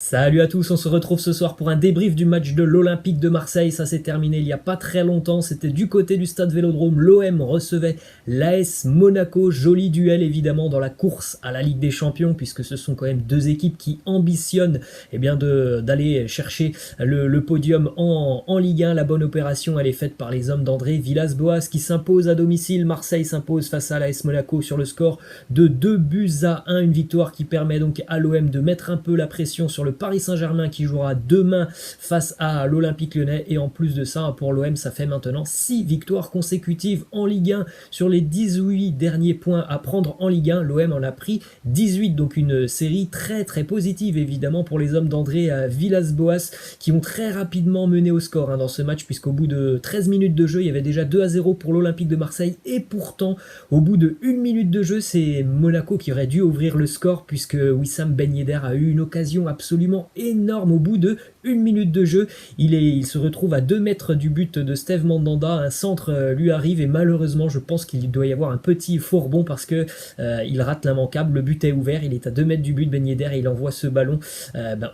Salut à tous, on se retrouve ce soir pour un débrief du match de l'Olympique de Marseille. Ça s'est terminé il n'y a pas très longtemps, c'était du côté du stade Vélodrome. L'OM recevait l'AS Monaco. Joli duel évidemment dans la course à la Ligue des Champions, puisque ce sont quand même deux équipes qui ambitionnent d'aller chercher le podium en Ligue 1. La bonne opération, elle est faite par les hommes d'André Villas-Boas qui s'impose à domicile. Marseille s'impose face à l'AS Monaco sur le score de 2-1. Une victoire qui permet donc à l'OM de mettre un peu la pression sur le Paris Saint-Germain qui jouera demain face à l'Olympique Lyonnais. Et en plus de ça, pour l'OM, ça fait maintenant 6 victoires consécutives en Ligue 1 sur les 18 derniers points à prendre en Ligue 1. L'OM en a pris 18, donc une série très très positive évidemment pour les hommes d'André Villas-Boas qui ont très rapidement mené au score dans ce match, puisqu'au bout de 13 minutes de jeu, il y avait déjà 2-0 pour l'Olympique de Marseille. Et pourtant, au bout de 1 minute de jeu, c'est Monaco qui aurait dû ouvrir le score, puisque Wissam Ben Yedder a eu une occasion absolument énorme au bout de 1 minute de jeu. Il se retrouve à 2 mètres du but de Steve Mandanda. Un centre lui arrive et malheureusement, je pense qu'il doit y avoir un petit faux rebond parce que il rate l'immanquable. Le but est ouvert, il est à 2 mètres du but, Ben Yedder, et il envoie ce ballon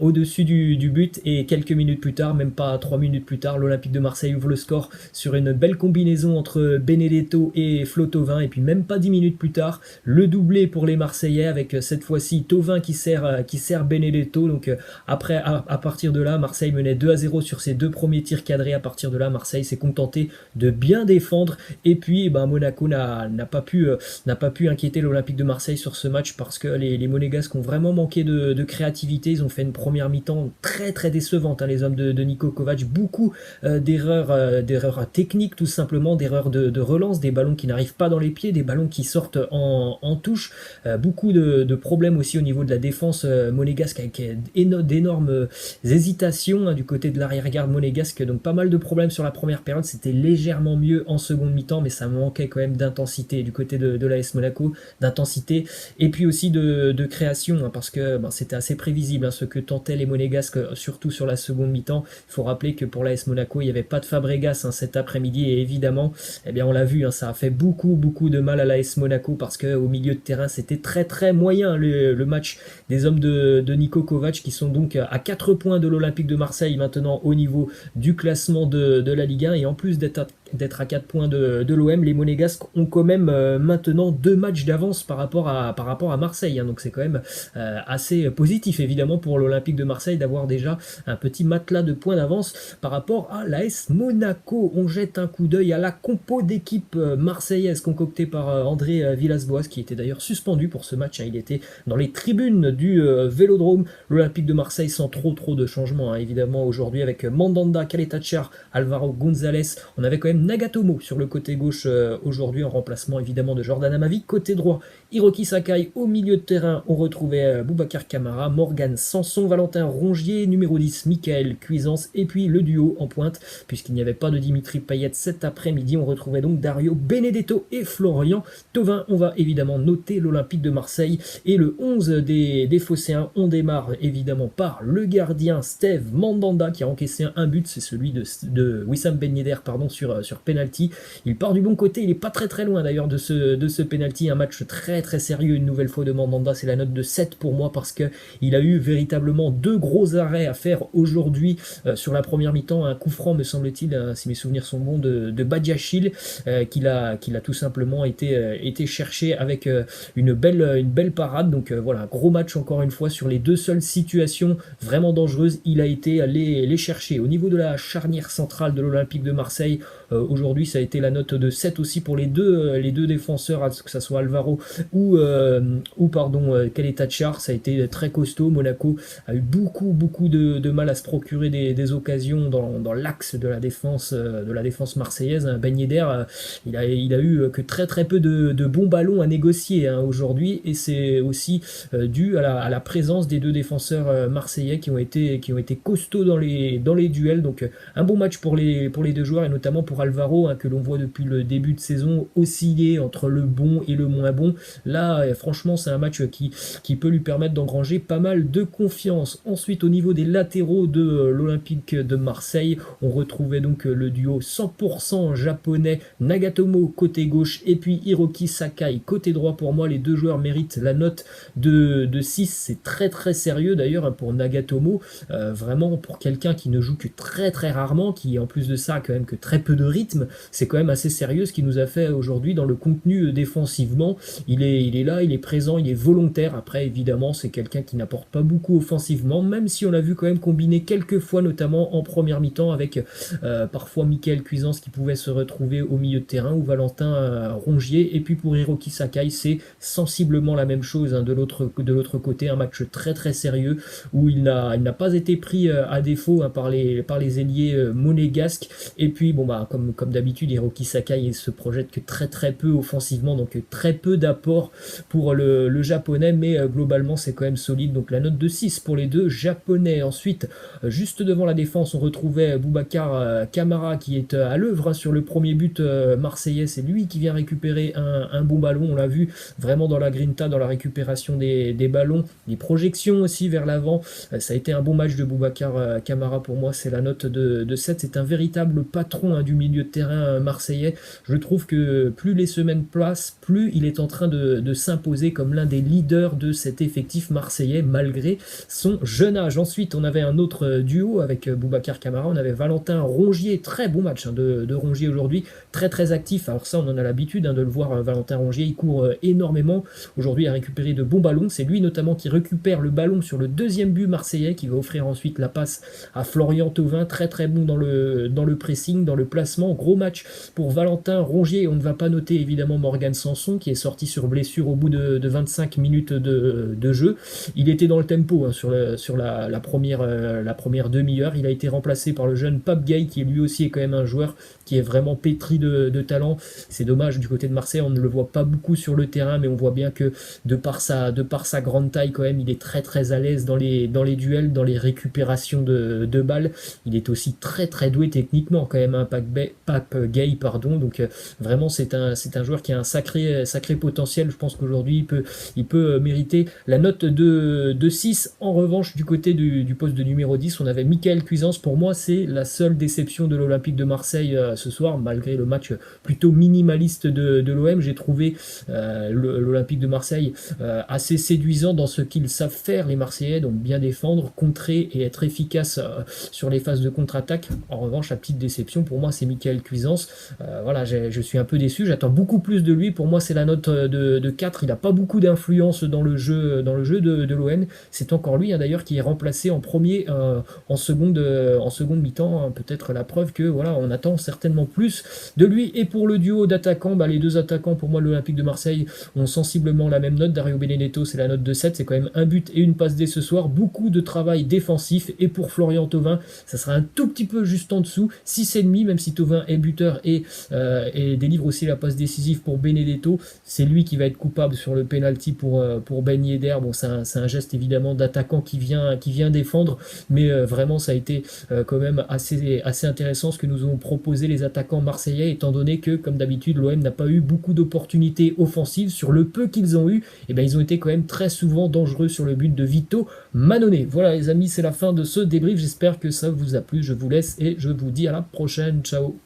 au-dessus du but. Et quelques minutes plus tard, même pas 3 minutes plus tard, l'Olympique de Marseille ouvre le score sur une belle combinaison entre Benedetto et Flo Thauvin. Et puis même pas 10 minutes plus tard, le doublé pour les Marseillais avec cette fois-ci Thauvin qui sert Benedetto. Donc après, à partir de là, Marseille menait 2-0 sur ses 2 premiers tirs cadrés. À partir de là, Marseille s'est contenté de bien défendre. Et puis, Monaco n'a pas pu inquiéter l'Olympique de Marseille sur ce match, parce que les Monégasques ont vraiment manqué de créativité. Ils ont fait une première mi-temps très très décevante, les hommes de Niko Kovac. Beaucoup d'erreurs techniques, tout simplement, d'erreurs de relance, des ballons qui n'arrivent pas dans les pieds, des ballons qui sortent en touche. Beaucoup de problèmes aussi au niveau de la défense monégasque, avec d'énormes hésitations du côté de l'arrière-garde monégasque. Donc pas mal de problèmes sur la première période. C'était légèrement mieux en seconde mi-temps, mais ça manquait quand même d'intensité du côté de l'AS Monaco, d'intensité et puis aussi de création, parce que c'était assez prévisible ce que tentaient les monégasques, surtout sur la seconde mi-temps. Il faut rappeler que pour l'AS Monaco, il n'y avait pas de Fabregas cet après-midi, et évidemment, on l'a vu, ça a fait beaucoup de mal à l'AS Monaco, parce qu'au milieu de terrain, c'était très très moyen le match des hommes de Niko Kovac, qui sont donc à 4 points de l'Olympique de Marseille maintenant au niveau du classement de la Ligue 1. Et en plus d'être à 4 points de l'OM, les Monégasques ont quand même maintenant 2 matchs d'avance par rapport à Marseille. Donc c'est quand même assez positif évidemment pour l'Olympique de Marseille d'avoir déjà un petit matelas de points d'avance par rapport à l'AS Monaco. On jette un coup d'œil à la compo d'équipe marseillaise concoctée par André Villas-Boas, qui était d'ailleurs suspendu pour ce match. Il était dans les tribunes du Vélodrome. L'Olympique de Marseille sans trop de changements évidemment aujourd'hui, avec Mandanda, Caleta-Car, Alvaro González. On avait quand même Nagatomo sur le côté gauche aujourd'hui, en remplacement évidemment de Jordan Amavi. Côté droit, Hiroki Sakai. Au milieu de terrain, on retrouvait Boubacar Kamara, Morgan Sanson, Valentin Rongier, numéro 10, Michael Cuisance, et puis le duo en pointe, puisqu'il n'y avait pas de Dimitri Payet cet après-midi. On retrouvait donc Dario Benedetto et Florian Thauvin. On va évidemment noter l'Olympique de Marseille et le 11 des Phocéens. On démarre évidemment par le gardien Steve Mandanda, qui a encaissé un but, c'est celui de Wissam Ben Yedder sur penalty. Il part du bon côté, il n'est pas très loin d'ailleurs de ce penalty. Un match très très sérieux une nouvelle fois de Mandanda, c'est la note de 7 pour moi, parce que il a eu véritablement 2 gros arrêts à faire aujourd'hui sur la première mi-temps. Un coup franc, me semble-t-il, si mes souvenirs sont bons, de Badiachil, qu'il a tout simplement été chercher avec une belle parade. Donc voilà, un gros match encore une fois sur les 2 seules situations vraiment dangereuses. Il a été les chercher. Au niveau de la charnière centrale de l'Olympique de Marseille, aujourd'hui ça a été la note de 7 aussi pour les deux défenseurs, que ce soit Alvaro ou Caleta-Car. Ça a été très costaud. Monaco a eu beaucoup de mal à se procurer des occasions dans l'axe de la défense marseillaise. Ben Yedder, il a eu que très peu de bons ballons à négocier aujourd'hui, et c'est aussi dû à la présence des 2 défenseurs marseillais qui ont été costauds dans les duels. Donc un bon match pour les 2 joueurs, et notamment pour Alvaro, hein, que l'on voit depuis le début de saison osciller entre le bon et le moins bon. Là, franchement, c'est un match qui peut lui permettre d'engranger pas mal de confiance. Ensuite, au niveau des latéraux de l'Olympique de Marseille, on retrouvait donc le duo 100% japonais Nagatomo côté gauche et puis Hiroki Sakai côté droit. Pour moi, les deux joueurs méritent la note de 6. C'est très très sérieux d'ailleurs, hein, pour Nagatomo, vraiment pour quelqu'un qui ne joue que très très rarement, qui en plus de ça a quand même que très peu de rythme. C'est quand même assez sérieux ce qu'il nous a fait aujourd'hui dans le contenu défensivement. Il est là, il est présent, il est volontaire. Après, évidemment, c'est quelqu'un qui n'apporte pas beaucoup offensivement, même si on l'a vu quand même combiner quelques fois, notamment en première mi-temps, avec parfois Michael Cuisance qui pouvait se retrouver au milieu de terrain, ou Valentin Rongier. Et puis pour Hiroki Sakai, c'est sensiblement la même chose, hein, de l'autre côté, un match très très sérieux où il n'a pas été pris à défaut, hein, par les ailiers monégasques. Et puis bon bah comme d'habitude, Hiroki Sakai il se projette que très très peu offensivement, donc très peu d'apport pour le japonais, mais globalement c'est quand même solide, donc la note de 6 pour les deux japonais. Ensuite, juste devant la défense, on retrouvait Boubacar Kamara qui est à l'œuvre, hein, sur le premier but marseillais. C'est lui qui vient récupérer un bon ballon, on l'a vu vraiment dans la grinta, dans la récupération des ballons, les projections aussi vers l'avant. Ça a été un bon match de Boubacar Kamara, pour moi c'est la note de 7. C'est un véritable patron, hein, du milieu de terrain marseillais. Je trouve que plus les semaines passent, plus il est en train de s'imposer comme l'un des leaders de cet effectif marseillais malgré son jeune âge. Ensuite, on avait un autre duo avec Boubacar Kamara, on avait Valentin Rongier, très bon match, hein, de Rongier aujourd'hui, très très actif. Alors ça, on en a l'habitude, hein, de le voir, Valentin Rongier, il court énormément. Aujourd'hui, il a récupéré de bons ballons. C'est lui notamment qui récupère le ballon sur le deuxième but marseillais, qui va offrir ensuite la passe à Florian Thauvin. Très très bon dans le pressing, dans le placement. Gros match pour Valentin Rongier. On ne va pas noter évidemment Morgan Sanson, qui est sorti sur blessure au bout de 25 minutes de jeu. Il était dans le tempo, hein, sur la première demi-heure. Il a été remplacé par le jeune Pape Gay, qui lui aussi est quand même un joueur qui est vraiment pétri de talent. C'est dommage, du côté de Marseille, on ne le voit pas beaucoup sur le terrain, mais on voit bien que de par sa grande taille quand même, il est très très à l'aise dans les duels, dans les récupérations de balles. Il est aussi très très doué techniquement quand même, un Pape Gay, pardon. Donc vraiment c'est un joueur qui a un sacré potentiel. Je pense qu'aujourd'hui il peut mériter la note de 6. En revanche, du côté du poste de numéro 10, on avait Michael Cuisance. Pour moi, c'est la seule déception de l'Olympique de Marseille ce soir, malgré le match plutôt minimaliste de l'OM. J'ai trouvé l'Olympique de Marseille assez séduisant dans ce qu'ils savent faire, les Marseillais, donc bien défendre, contrer et être efficace sur les phases de contre-attaque. En revanche, la petite déception pour moi, c'est Michael Cuisance. Voilà, je suis un peu déçu, j'attends beaucoup plus de lui. Pour moi, c'est la note de 4. Il n'a pas beaucoup d'influence dans le jeu de l'OM. C'est encore lui, hein, d'ailleurs, qui est remplacé en premier en seconde mi-temps, hein. Peut-être la preuve que voilà, on attend certainement plus de lui. Et pour le duo d'attaquants, les deux attaquants pour moi de l'Olympique de Marseille ont sensiblement la même note. Dario Benedetto, c'est la note de 7, c'est quand même un but et une passe D ce soir, beaucoup de travail défensif. Et pour Florian Thauvin, ça sera un tout petit peu juste en dessous, 6,5, même si Thauvin est buteur et délivre aussi la passe décisive pour Benedetto. C'est lui qui va être coupable sur le penalty pour Ben Yedder. Bon, c'est un geste évidemment d'attaquant qui vient défendre, mais vraiment ça a été quand même assez intéressant ce que nous ont proposé les attaquants marseillais, étant donné que, comme d'habitude, l'OM n'a pas eu beaucoup d'opportunités offensives. Sur le peu qu'ils ont eu, ils ont été quand même très souvent dangereux sur le but de Vito Manone. Voilà les amis, c'est la fin de ce débrief, j'espère que ça vous a plu. Je vous laisse et je vous dis à la prochaine, ciao.